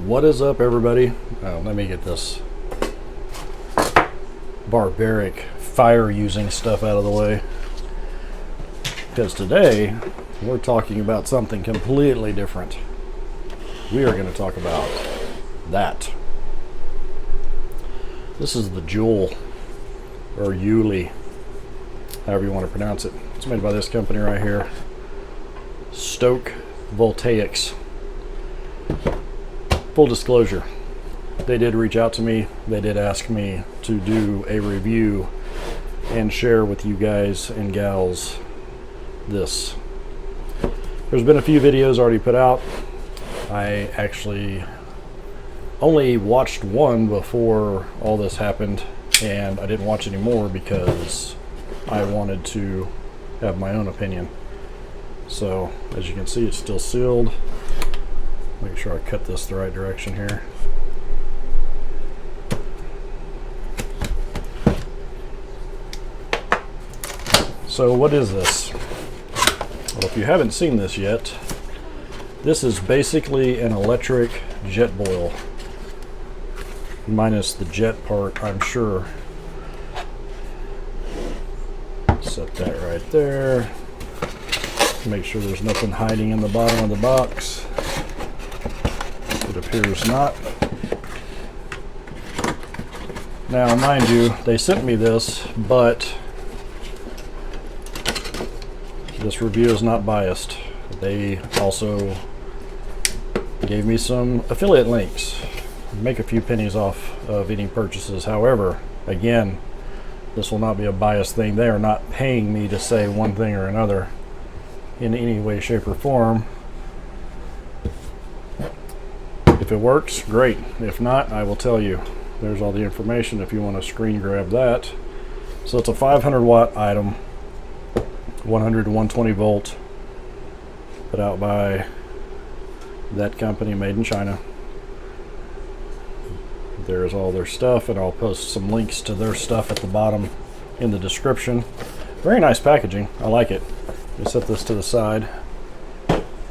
What is up, everybody? Let me get this barbaric fire using stuff out of the way, because today we're talking about something completely different. We are going to talk about that. This is the Joulle, or Joulle, however you want to pronounce it. It's made by this company right here, Stoke Voltaics. Full disclosure, they did reach out to me. They did ask me to do a review and share with you guys and gals this. There's been a few videos already put out. I actually only watched one before all this happened, and I didn't watch any more because I wanted to have my own opinion. So as you can see, it's still sealed. Make sure I cut this the right direction here. So what is this? Well, if you haven't seen this yet, this is basically an electric Jetboil, minus the jet part, I'm sure. Set that right there. Make sure there's nothing hiding in the bottom of the box. It appears not. Now, mind you, they sent me this, but this review is not biased. They also gave me some affiliate links. Make a few pennies off of any purchases. However, again, this will not be a biased thing. They are not paying me to say one thing or another in any way, shape, or form. If it works, great. If not, I will tell you. There's all the information if you want to screen grab that. So it's a 500 watt item, 100 to 120 volt, put out by that company, made in China. There's all their stuff, and I'll post some links to their stuff at the bottom in the description. Very nice packaging. I like it. Let me set this to the side,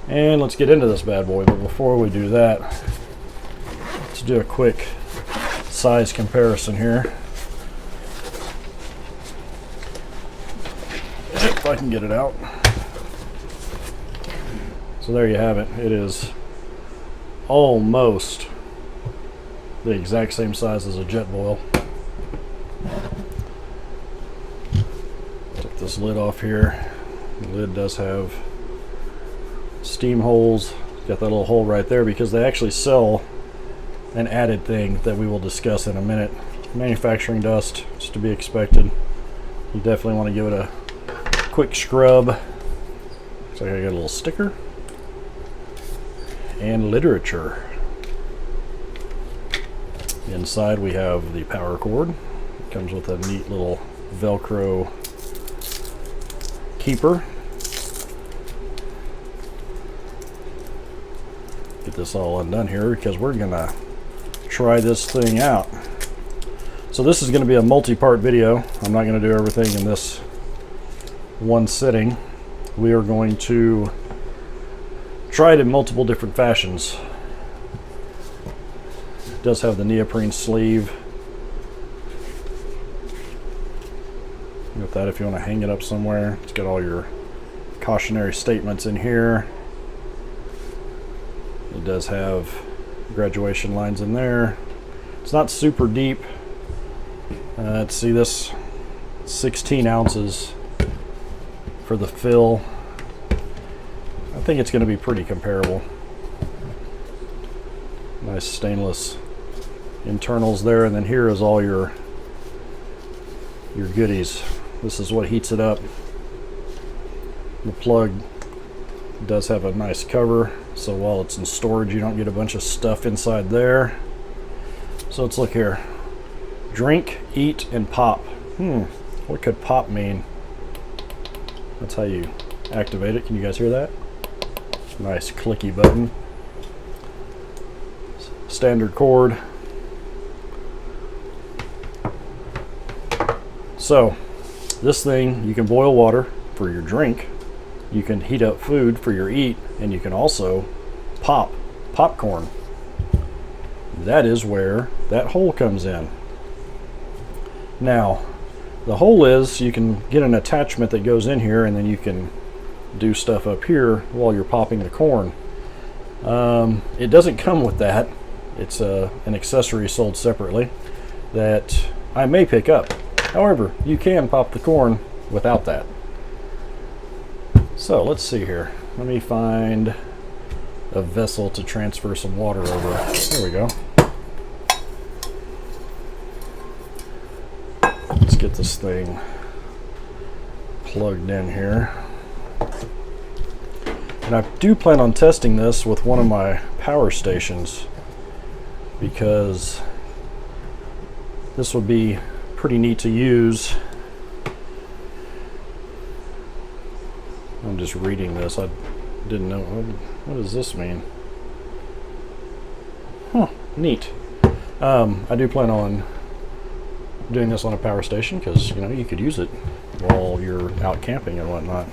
and let's get into this bad boy. But before we do that, let's do a quick size comparison here. If I can get it out. So there you have it. It is almost the exact same size as a Jetboil. Take this lid off here. The lid does have steam holes. Got that little hole right there because they actually sell an added thing that we will discuss in a minute. Manufacturing dust, it's to be expected. You definitely want to give it a quick scrub. So I got a little sticker and literature. Inside we have the power cord. It comes with a neat little Velcro keeper. Get this all undone here because we're gonna try this thing out. So this is going to be a multi-part video. I'm not going to do everything in this one sitting. We are going to try it in multiple different fashions. It does have the neoprene sleeve. With that, if you want to hang it up somewhere, it's got all your cautionary statements in here. It does have graduation lines in there. It's not super deep. Let's see, this 16 ounces for the fill. I think it's going to be pretty comparable. Nice stainless internals there, and then here is all your goodies. This is what heats it up. The plug does have a nice cover, so while it's in storage you don't get a bunch of stuff inside there. So let's look here. Drink, eat, and pop. What could pop mean? That's how you activate it. Can you guys hear that? Nice clicky button. Standard cord. So this thing, you can boil water for your drink, you can heat up food for your eat, and you can also pop popcorn. that is where that hole comes in. Now, the hole is, you can get an attachment that goes in here, and then you can do stuff up here while you're popping the corn. It doesn't come with that. It's an accessory sold separately that I may pick up. However, you can pop the corn without that. So let's see here. Let me find a vessel to transfer some water over. There we go. Let's get this thing plugged in here. And I do plan on testing this with one of my power stations, because this would be pretty neat to use. I'm just reading this. I didn't know. What does this mean? Huh, neat. I do plan on doing this on a power station, because you could use it while you're out camping and whatnot.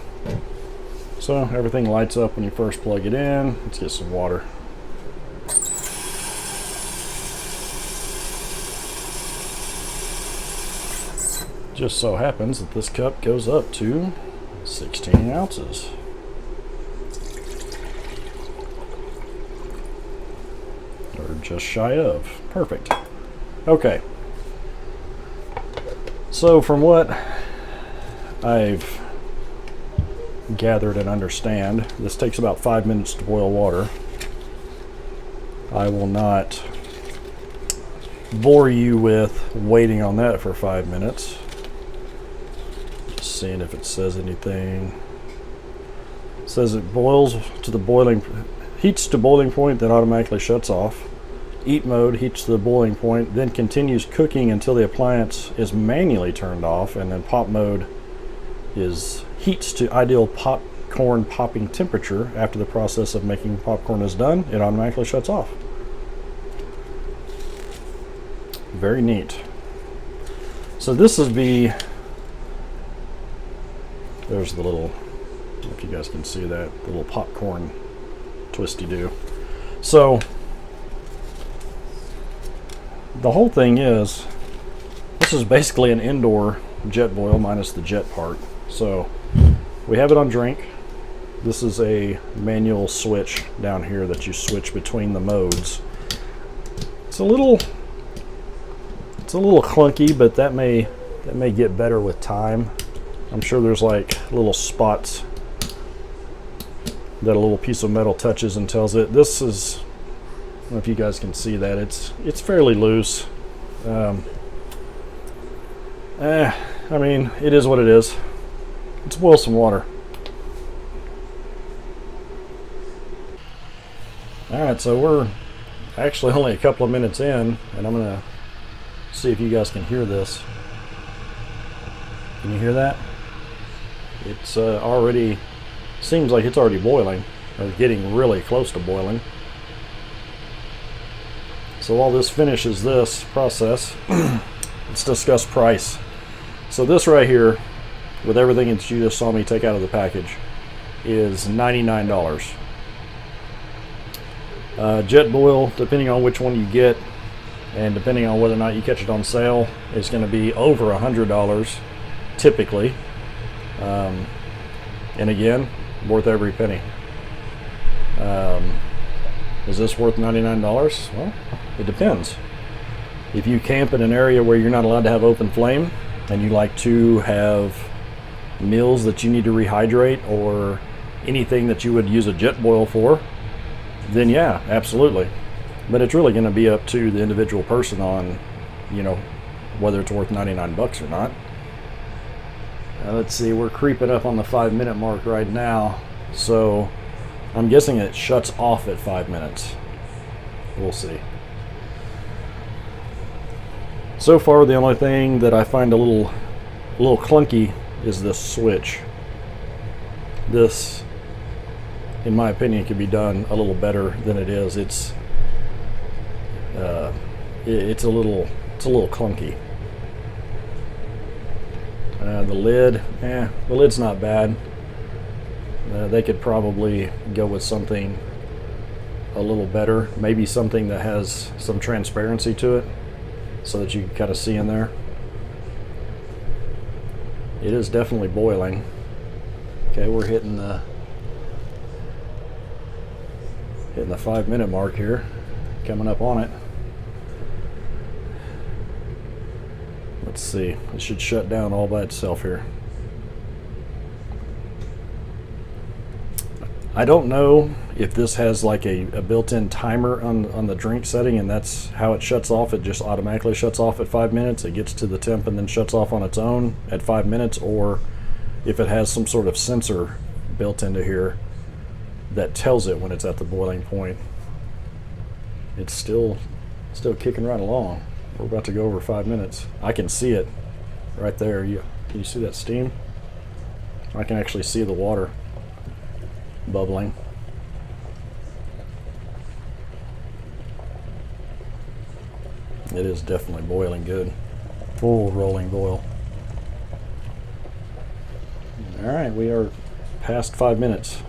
So everything lights up when you first plug it in. Let's get some water. Just so happens that this cup goes up to 16 ounces. Or just shy of. Perfect. Okay. So from what I've gathered and understand, this takes about 5 minutes to boil water. I will not bore you with waiting on that for 5 minutes. Just seeing if it says anything. It says it boils to the boiling, heats to boiling point, then automatically shuts off. Eat mode heats to the boiling point, then continues cooking until the appliance is manually turned off, and then pop mode is heats to ideal popcorn popping temperature. After the process of making popcorn is done, it automatically shuts off. Very neat. So this would be, there's the little, I don't know if you guys can see that, the little popcorn twisty-do. So the whole thing is, this is basically an indoor Jetboil minus the jet part. So we have it on drink. This is a manual switch down here that you switch between the modes. It's a little clunky, but that may get better with time. I'm sure there's like little spots that a little piece of metal touches and tells it. This is, I don't know if you guys can see that, it's fairly loose. I mean, it is what it is. Let's boil some water. Alright, so we're actually only a couple of minutes in, and I'm going to see if you guys can hear this. Can you hear that? It's already, seems like it's already boiling, or getting really close to boiling. So while this finishes this process, let's discuss price. So this right here, with everything that you just saw me take out of the package, is $99. Jetboil, depending on which one you get, and depending on whether or not you catch it on sale, is going to be over $100 typically. And again, worth every penny. Is this worth $99? Well, it depends. If you camp in an area where you're not allowed to have open flame, and you like to have meals that you need to rehydrate, or anything that you would use a Jetboil for, then yeah, absolutely. But it's really going to be up to the individual person on, whether it's worth 99 bucks or not. Let's see, we're creeping up on the 5-minute mark right now, so I'm guessing it shuts off at 5 minutes. We'll see. So far, the only thing that I find a little clunky is this switch. This, in my opinion, could be done a little better than it is. It's a little clunky. The lid's not bad. They could probably go with something a little better. Maybe something that has some transparency to it so that you can kind of see in there. It is definitely boiling. Okay, we're hitting the 5-minute mark here, coming up on it. Let's see, it should shut down all by itself here. I don't know if this has like a built-in timer on the drink setting, and that's how it shuts off. It just automatically shuts off at 5 minutes. It gets to the temp and then shuts off on its own at 5 minutes, or if it has some sort of sensor built into here that tells it when it's at the boiling point. It's still kicking right along. We're about to go over 5 minutes. I can see it right there. Can you see that steam? I can actually see the water bubbling. It is definitely boiling good. Full rolling boil. Alright, we are past 5 minutes.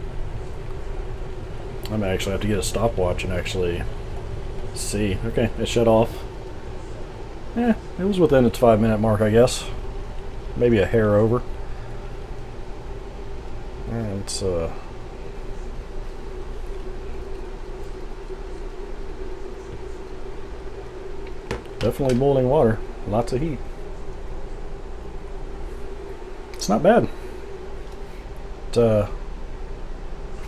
I may actually have to get a stopwatch and actually see. Okay, it shut off. It was within its 5-minute mark, I guess. Maybe a hair over. And it's definitely boiling water. Lots of heat. It's not bad.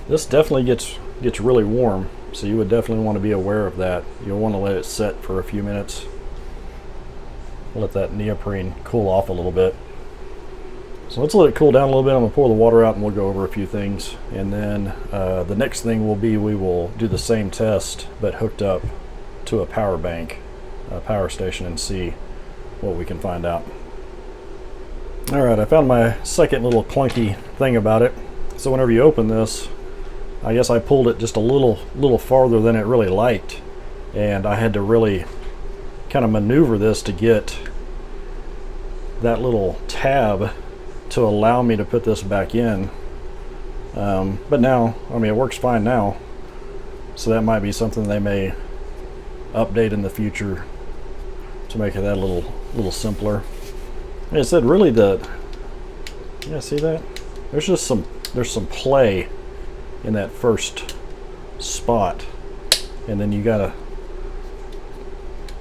This definitely gets really warm, so you would definitely want to be aware of that. You'll want to let it set for a few minutes. Let that neoprene cool off a little bit. So let's let it cool down a little bit. I'm going to pour the water out and we'll go over a few things. And then the next thing will be we will do the same test but hooked up to a power bank, a power station, and see what we can find out. Alright, I found my second little clunky thing about it. So whenever you open this, I guess I pulled it just a little farther than it really liked, and I had to really kind of maneuver this to get that little tab to allow me to put this back in. But now, I mean, it works fine now, so that might be something they may update in the future to make it that a little simpler. Like I said, really yeah, see that? There's some play in that first spot, and then you gotta,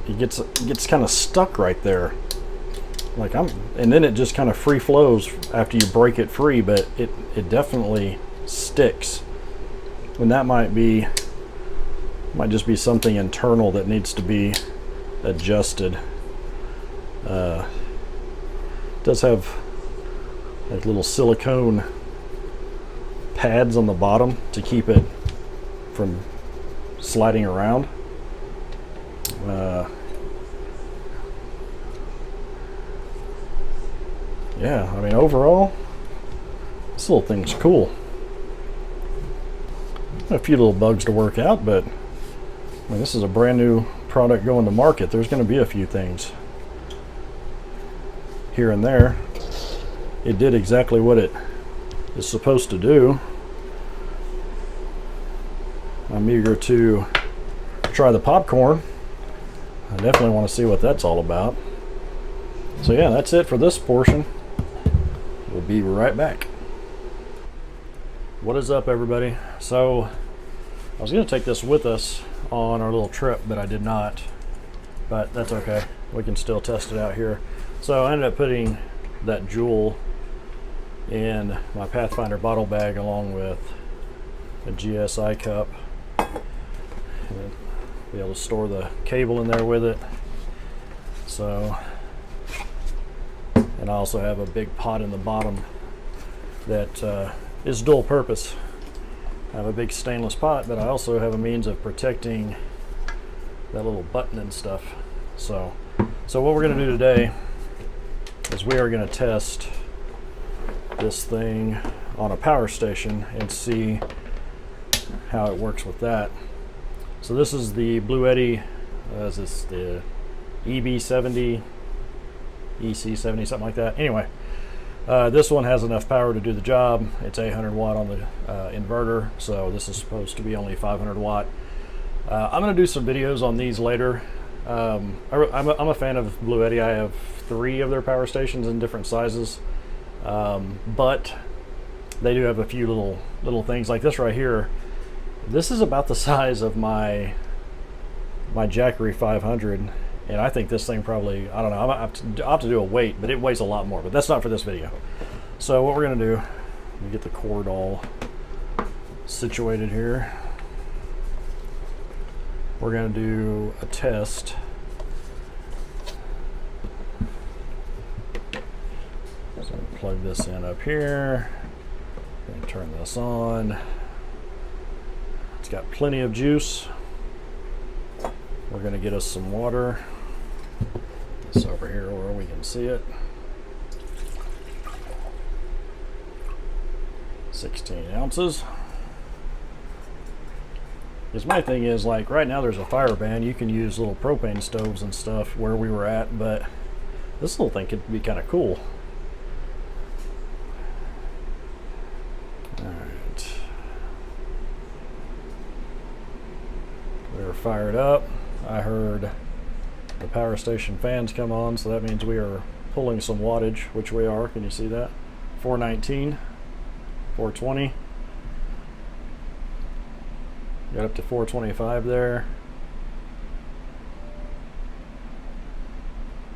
it gets kind of stuck right there. Like and then it just kind of free flows after you break it free, but it definitely sticks. And that might just be something internal that needs to be adjusted. It does have like little silicone pads on the bottom to keep it from sliding around. Yeah, I mean, overall, this little thing's cool. A few little bugs to work out, but I mean, this is a brand new product going to market. There's going to be a few things here and there. It did exactly what it is supposed to do. I'm eager to try the popcorn. I definitely want to see what that's all about. So yeah, that's it for this portion. We'll be right back. What is up, everybody? So I was going to take this with us on our little trip, but I did not. But that's okay. We can still test it out here. So I ended up putting that Joulle in my Pathfinder bottle bag along with a GSI cup. And be able to store the cable in there with it. So, and I also have a big pot in the bottom that is dual purpose. I have a big stainless pot, but I also have a means of protecting that little button and stuff. So what we're going to do today is we are going to test this thing on a power station and see how it works with that. So this is the Blue Eddy, is this the EB70, EC70, something like that. Anyway, this one has enough power to do the job. It's 800 watt on the inverter, so this is supposed to be only 500 watt. I'm going to do some videos on these later. I'm a fan of Blue Eddy. I have 3 of their power stations in different sizes, but they do have a few little things like this right here. This is about the size of my Jackery 500, and I think this thing probably, I don't know, I'll have to do a weight, but it weighs a lot more, but that's not for this video. So what we're going to do, let me get the cord all situated here. We're going to do a test. So plug this in up here and turn this on. It's got plenty of juice. We're going to get us some water. This over here where we can see it. 16 ounces. Because my thing is, like, right now there's a fire ban. You can use little propane stoves and stuff where we were at, but this little thing could be kind of cool. Alright. We're fired up. I heard the power station fans come on, so that means we are pulling some wattage, which we are. Can you see that? 419, 420. Got up to 425 there.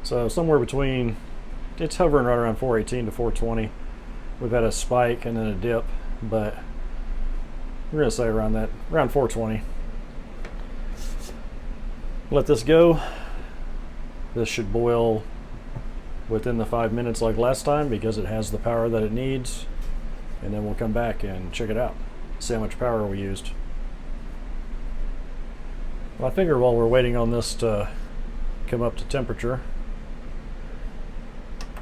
So somewhere between, it's hovering right around 418 to 420. We've had a spike and then a dip, but we're going to say around 420. Let this go. This should boil within the 5 minutes like last time because it has the power that it needs. And then we'll come back and check it out. See how much power we used. Well, I figure while we're waiting on this to come up to temperature,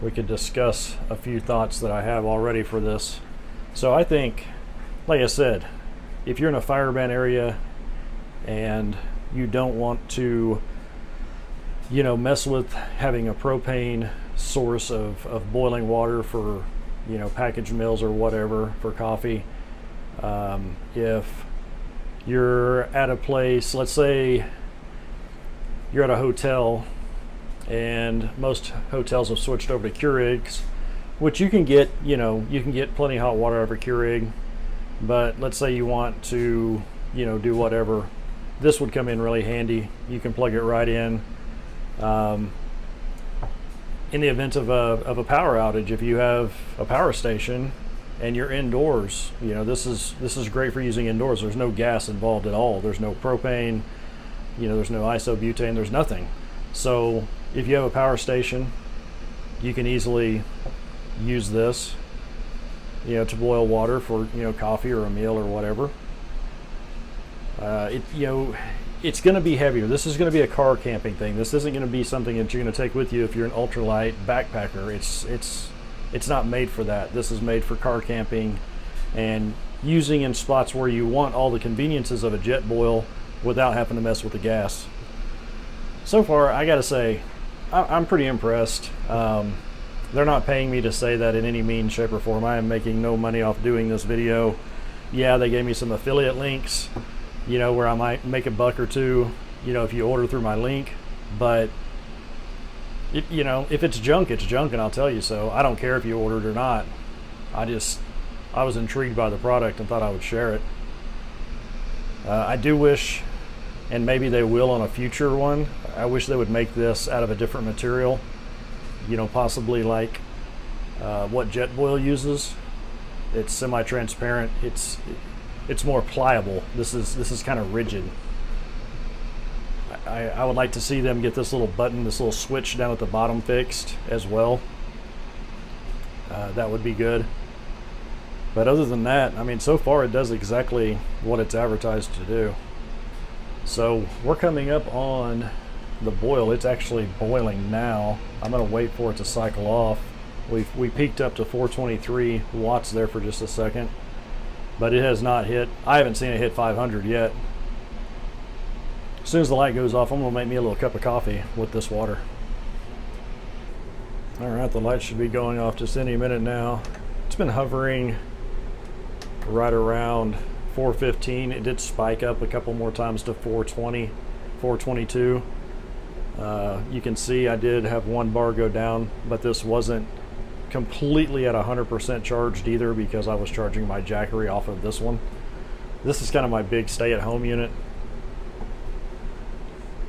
we could discuss a few thoughts that I have already for this. So I think, like I said, if you're in a fire ban area and you don't want to, you know, mess with having a propane source of boiling water for, you know, packaged meals or whatever for coffee, if you're at a place, let's say you're at a hotel, and most hotels have switched over to Keurigs, which you can get, you know, you can get plenty of hot water over Keurig, but let's say you want to, you know, do whatever, this would come in really handy. You can plug it right in. In the event of a power outage, if you have a power station and you're indoors, you know, this is great for using indoors. There's no gas involved at all. There's no propane, you know, there's no isobutane, there's nothing. So if you have a power station, you can easily use this, you know, to boil water for, you know, coffee or a meal or whatever. You know, it's going to be heavier. This is going to be a car camping thing. This isn't going to be something that you're going to take with you if you're an ultralight backpacker. It's not made for that. This is made for car camping and using in spots where you want all the conveniences of a Jetboil without having to mess with the gas. So far, I gotta say, I'm pretty impressed. They're not paying me to say that in any means, shape, or form. I am making no money off doing this video. Yeah, they gave me some affiliate links, you know, where I might make a buck or two, you know, if you order through my link. But you know, if it's junk, it's junk, and I'll tell you so. I don't care if you ordered or not. I was intrigued by the product and thought I would share it. I do wish, and maybe they will on a future one, I wish they would make this out of a different material, you know, possibly like what Jetboil uses. It's semi-transparent. It's more pliable. This is kind of rigid. I would like to see them get this little button, this little switch down at the bottom fixed as well. That would be good. But other than that, I mean, so far it does exactly what it's advertised to do. So we're coming up on the boil. It's actually boiling now. I'm going to wait for it to cycle off. We peaked up to 423 watts there for just a second, but it has not hit. I haven't seen it hit 500 yet. As soon as the light goes off, I'm going to make me a little cup of coffee with this water. All right, the light should be going off just any minute now. It's been hovering right around 415. It did spike up a couple more times to 420, 422. You can see I did have one bar go down, but this wasn't completely at 100% charged either, because I was charging my Jackery off of this one. This is kind of my big stay-at-home unit.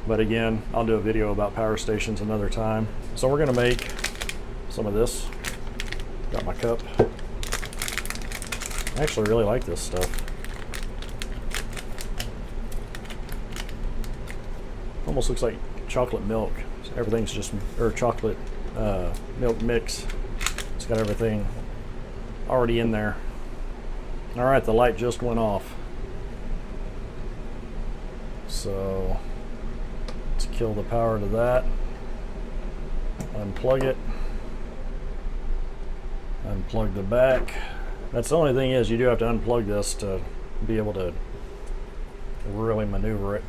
But again, I'll do a video about power stations another time. So we're going to make some of this. Got my cup. I actually really like this stuff. Almost looks like chocolate milk. Everything's just, or chocolate milk mix. It's got everything already in there. All right, the light just went off. So let's kill the power to that. Unplug it. Unplug the back. That's the only thing, is you do have to unplug this to be able to really maneuver it.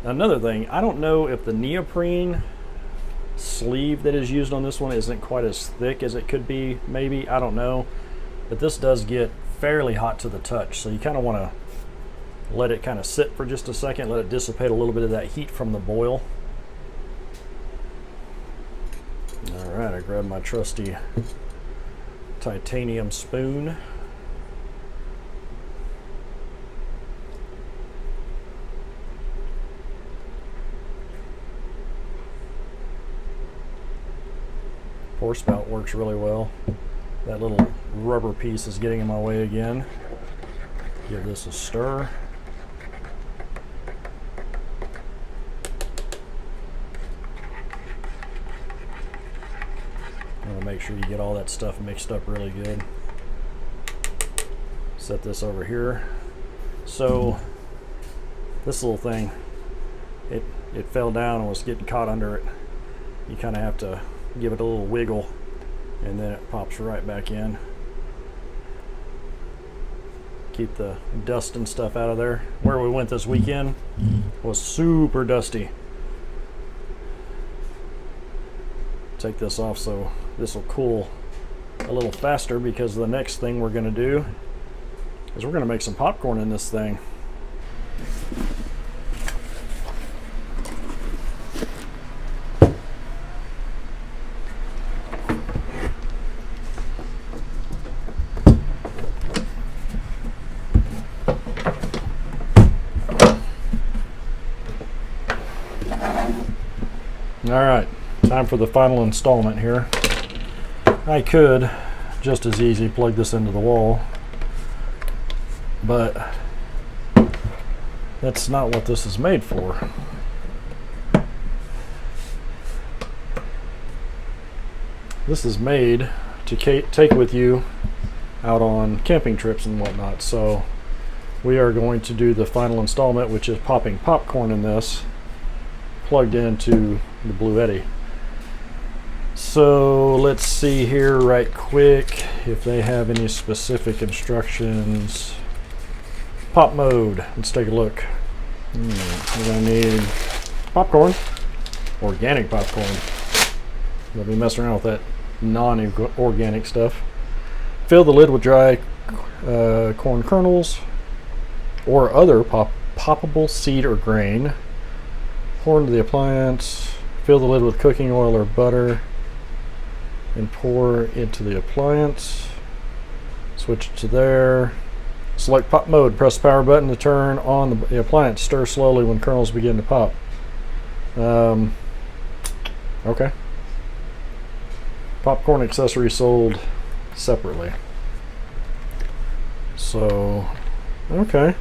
Another thing, I don't know if the neoprene sleeve that is used on this one isn't quite as thick as it could be, maybe, I don't know. But this does get fairly hot to the touch, so you kind of want to let it kind of sit for just a second, let it dissipate a little bit of that heat from the boil. All right, I grabbed my trusty titanium spoon. Pour spout works really well. That little rubber piece is getting in my way again. Give this a stir. I'm going to make sure you get all that stuff mixed up really good. Set this over here. So this little thing, it fell down and was getting caught under it. You kind of have to give it a little wiggle, and then it pops right back in. Keep the dust and stuff out of there. Where we went this weekend was super dusty. Take this off so this will cool a little faster, because the next thing we're going to do is we're going to make some popcorn in this thing. All right, time for the final installment here. I could just as easy plug this into the wall, but that's not what this is made for. This is made to take with you out on camping trips and whatnot. So we are going to do the final installment, which is popping popcorn in this, plugged into the Blue Eddy. So let's see here right quick if they have any specific instructions. Pop mode, let's take a look. We're gonna need popcorn, organic popcorn. We'll be messing around with that non-organic stuff. Fill the lid with dry corn kernels or other poppable seed or grain. Pour into the appliance. Fill the lid with cooking oil or butter and pour into the appliance. Switch it to there. Select pop mode. Press the power button to turn on the appliance. Stir slowly when kernels begin to pop. Okay. Popcorn accessory sold separately. So, okay.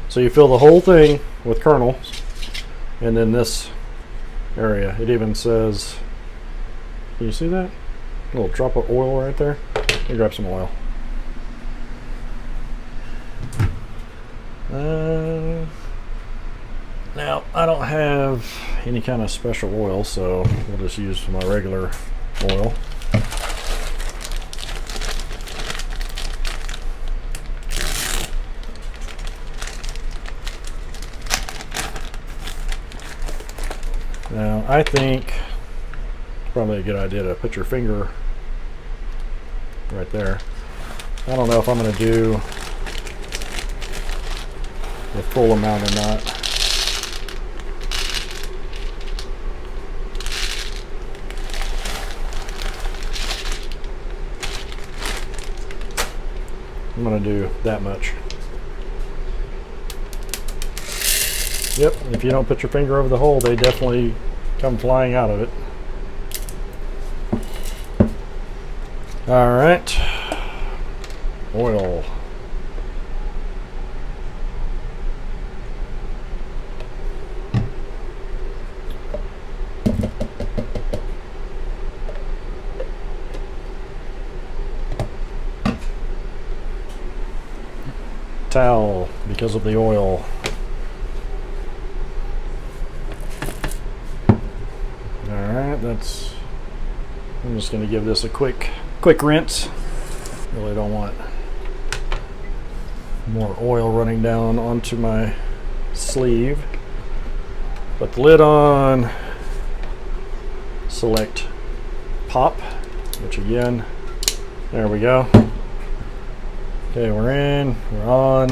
So you fill the whole thing with kernels, and then this area, it even says, can you see that? A little drop of oil right there. Let me grab some oil. Now, I don't have any kind of special oil, so we'll just use my regular oil. Now, I think it's probably a good idea to put your finger right there. I don't know if I'm going to do the full amount or not. I'm going to do that much. Yep, if you don't put your finger over the hole, they definitely come flying out of it. All right, oil. Towel because of the oil. Alright, I'm just going to give this a quick rinse. Really don't want more oil running down onto my sleeve. Put the lid on, select pop, which again, there we go. Okay, we're in, we're on.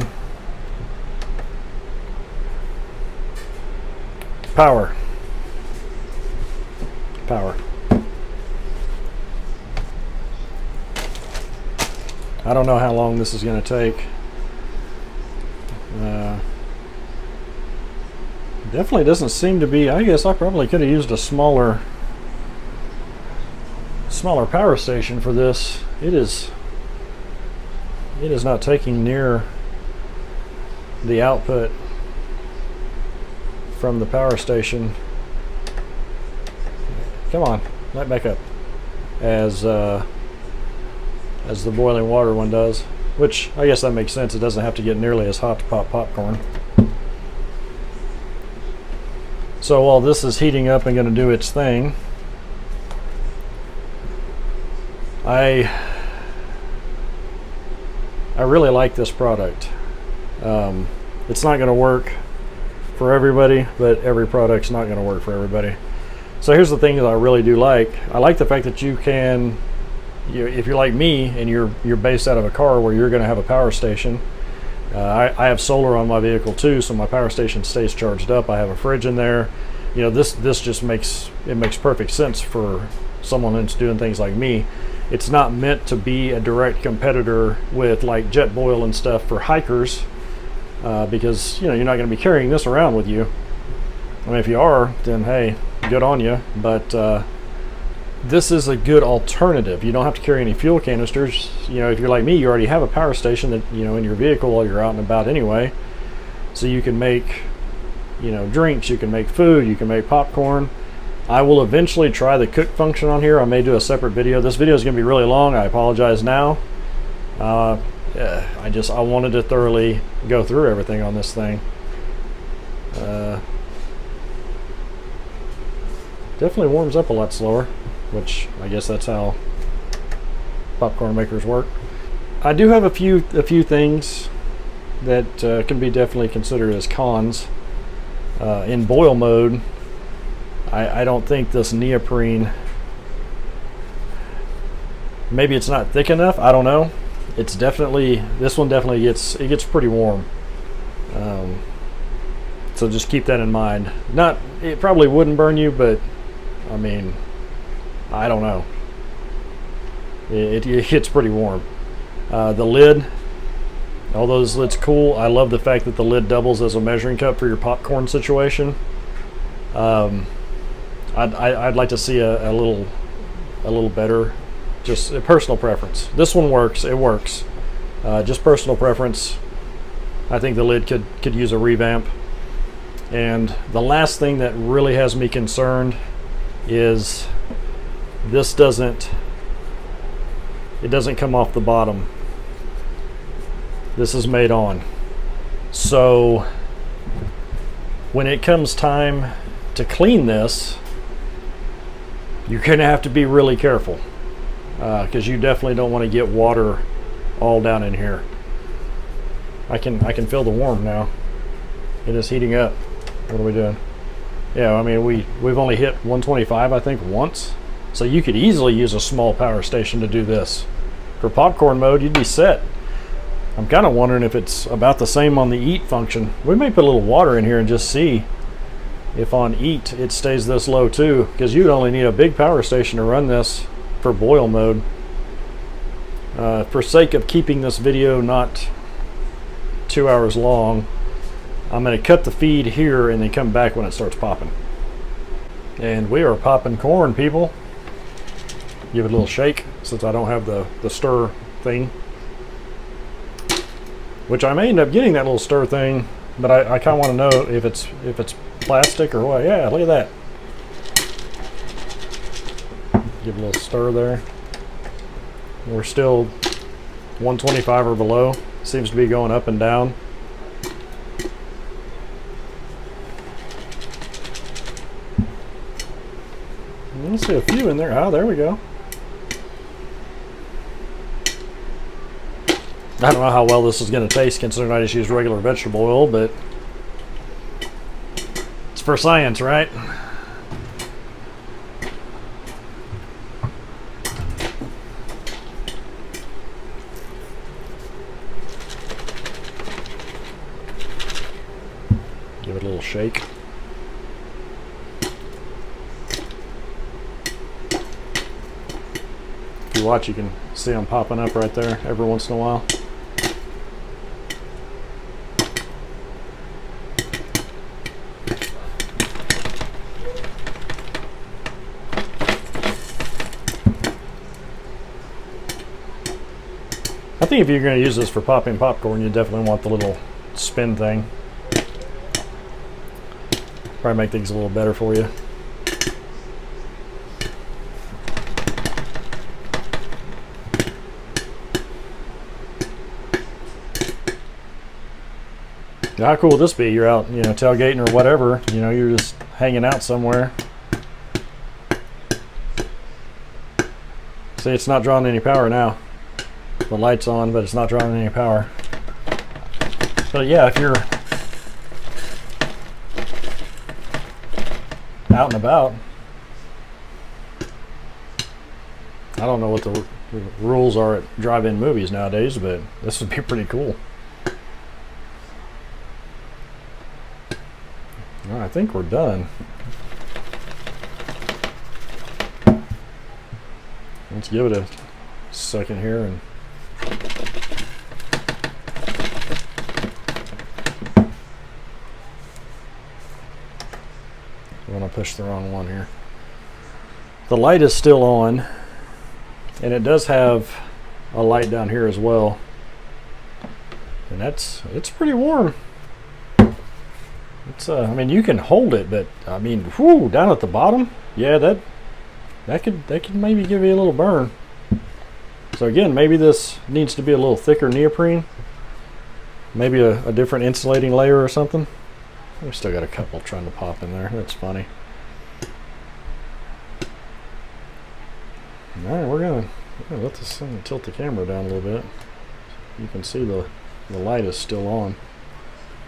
Power. Power. I don't know how long this is going to take. Definitely doesn't seem to be. I guess I probably could have used a smaller power station for this. It is not taking near the output from the power station. Come on, light back up. As the boiling water one does, which I guess that makes sense. It doesn't have to get nearly as hot to pop popcorn. So while this is heating up and going to do its thing, I really like this product. It's not going to work for everybody, but every product's not going to work for everybody. So here's the thing that I really do like. I like the fact that you can, if you're like me and you're based out of a car where you're going to have a power station. I have solar on my vehicle too, so my power station stays charged up. I have a fridge in there. You know, this just makes perfect sense for someone that's doing things like me. It's not meant to be a direct competitor with like Jetboil and stuff for hikers, because you're not going to be carrying this around with you. I mean, if you are, then hey, good on you. But this is a good alternative. You don't have to carry any fuel canisters. If you're like me, you already have a power station that in your vehicle while you're out and about anyway. So you can make drinks, you can make food, you can make popcorn. I will eventually try the cook function on here. I may do a separate video. This video is going to be really long. I apologize now. I wanted to thoroughly go through everything on this thing. Definitely warms up a lot slower, which I guess that's how popcorn makers work. I do have a few things that can be definitely considered as cons. In boil mode, I don't think this neoprene, maybe it's not thick enough, I don't know. This one definitely gets pretty warm. So just keep that in mind. It probably wouldn't burn you, but I mean, I don't know. It gets pretty warm. The lid, although this lid's cool, I love the fact that the lid doubles as a measuring cup for your popcorn situation. I'd like to see a little better, just a personal preference. This one works, it works. Just personal preference. I think the lid could use a revamp. And the last thing that really has me concerned is this doesn't come off the bottom. This is made on. So when it comes time to clean this, you're gonna have to be really careful, because you definitely don't want to get water all down in here. I can feel the warmth now. It is heating up. What are we doing? Yeah, I mean we've only hit 125 I think once, so you could easily use a small power station to do this. For popcorn mode, you'd be set. I'm kind of wondering if it's about the same on the eat function. We may put a little water in here and just see if on eat it stays this low too, because you'd only need a big power station to run this for boil mode. For sake of keeping this video not 2 hours long, I'm going to cut the feed here and then come back when it starts popping. And we are popping corn, people. Give it a little shake since I don't have the stir thing. Which I may end up getting that little stir thing, but I kind of want to know if it's plastic or what. Yeah, look at that. Give a little stir there. We're still 125 or below. Seems to be going up and down. Let's see a few in there. Oh, there we go. I don't know how well this is going to taste considering I just used regular vegetable oil, but it's for science, right? Give it a little shake. If you watch, you can see them popping up right there every once in a while. I think if you're going to use this for popping popcorn, you definitely want the little spin thing. Probably make things a little better for you. How cool would this be? You're out, tailgating or whatever. You're just hanging out somewhere. See, it's not drawing any power now. The light's on, but it's not drawing any power. But yeah, if you're out and about, I don't know what the rules are at drive-in movies nowadays, but this would be pretty cool. All right, I think we're done. Let's give it a second here and I'm going to push the wrong one here. The light is still on, and it does have a light down here as well, and it's pretty warm. It's I mean, you can hold it, but I mean, whoo, down at the bottom, yeah, that could maybe give you a little burn. So again, maybe this needs to be a little thicker neoprene, maybe a different insulating layer or something. We still got a couple trying to pop in there. That's funny. All right, we're gonna let this thing tilt the camera down a little bit. You can see the light is still on.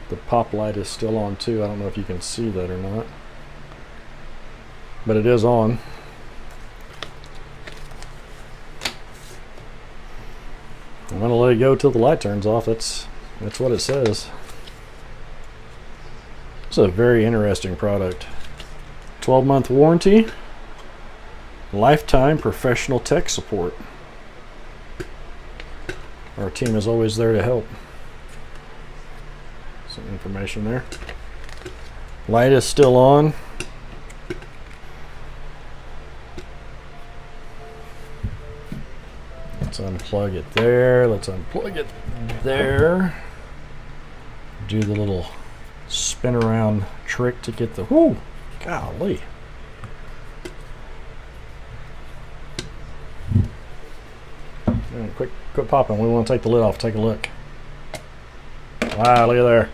The pop light is still on too. I don't know if you can see that or not, but it is on. I'm gonna let it go till the light turns off. That's what it says. It's a very interesting product. 12-month warranty, lifetime professional tech support. Our team is always there to help. Some information there. Light is still on. Let's unplug it there. Let's unplug it there. Do the little spin around trick to get the whoo, golly. Right, quit popping. We want to take the lid off. Take a look. Wow, look at there.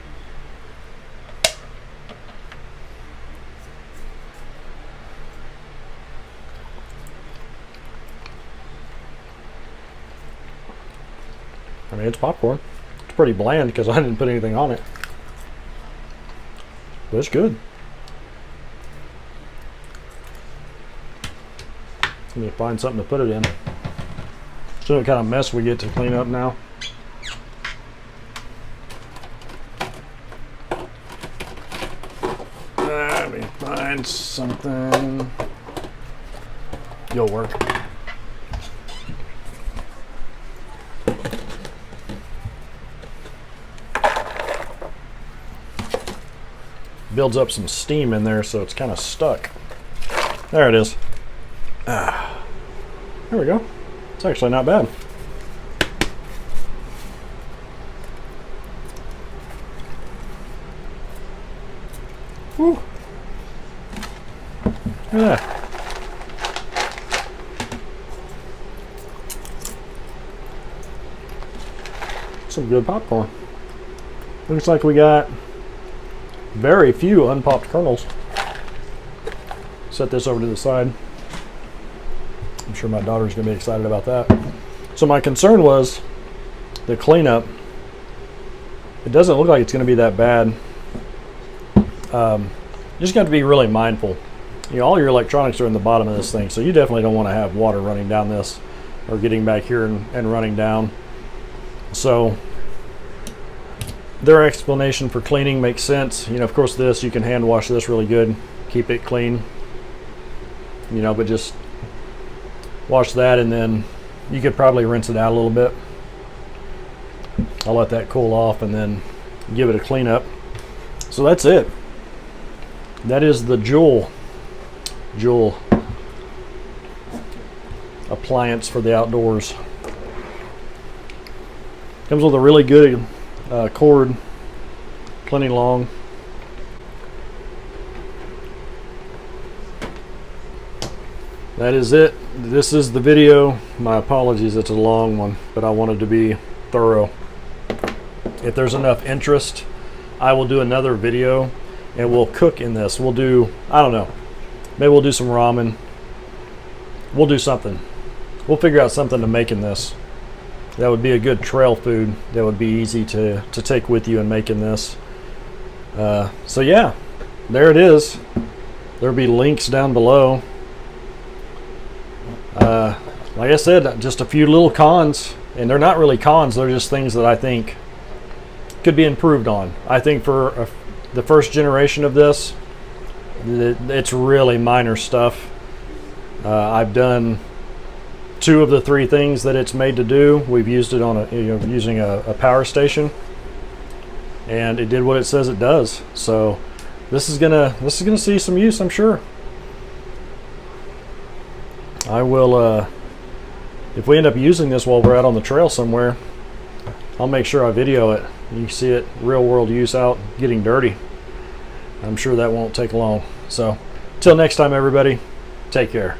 I mean, it's popcorn. It's pretty bland because I didn't put anything on it. But it's good. Let me find something to put it in. See what kind of mess we get to clean up now. Let me find something. You'll work. Builds up some steam in there, so it's kind of stuck. There it is. There we go. It's actually not bad. Whew. Look at that. Some good popcorn. Looks like we got very few unpopped kernels. Set this over to the side. I'm sure my daughter's going to be excited about that. So my concern was the cleanup. It doesn't look like it's going to be that bad. You just got to be really mindful. You know, all your electronics are in the bottom of this thing, so you definitely don't want to have water running down this or getting back here and running down. So their explanation for cleaning makes sense. You know, of course, this, you can hand wash this really good, keep it clean, you know, but just wash that, and then you could probably rinse it out a little bit. I'll let that cool off and then give it a cleanup. So that's it. That is the Joulle appliance for the outdoors. Comes with a really good cord, plenty long. That is it. This is the video. My apologies, it's a long one, but I wanted to be thorough. If there's enough interest, I will do another video and we'll cook in this. We'll do, I don't know, maybe we'll do some ramen. We'll do something. We'll figure out something to make in this. That would be a good trail food that would be easy to take with you and making this. So yeah, there it is. There'll be links down below. Like I said, just a few little cons, and they're not really cons, they're just things that I think could be improved on. I think for the first generation of this, it's really minor stuff. I've done 2 of the 3 things that it's made to do. We've used it on using a power station, and it did what it says it does. So this is gonna see some use, I'm sure. I will, if we end up using this while we're out on the trail somewhere, I'll make sure I video it. You see it real world use out getting dirty. I'm sure that won't take long. So till next time, everybody, take care.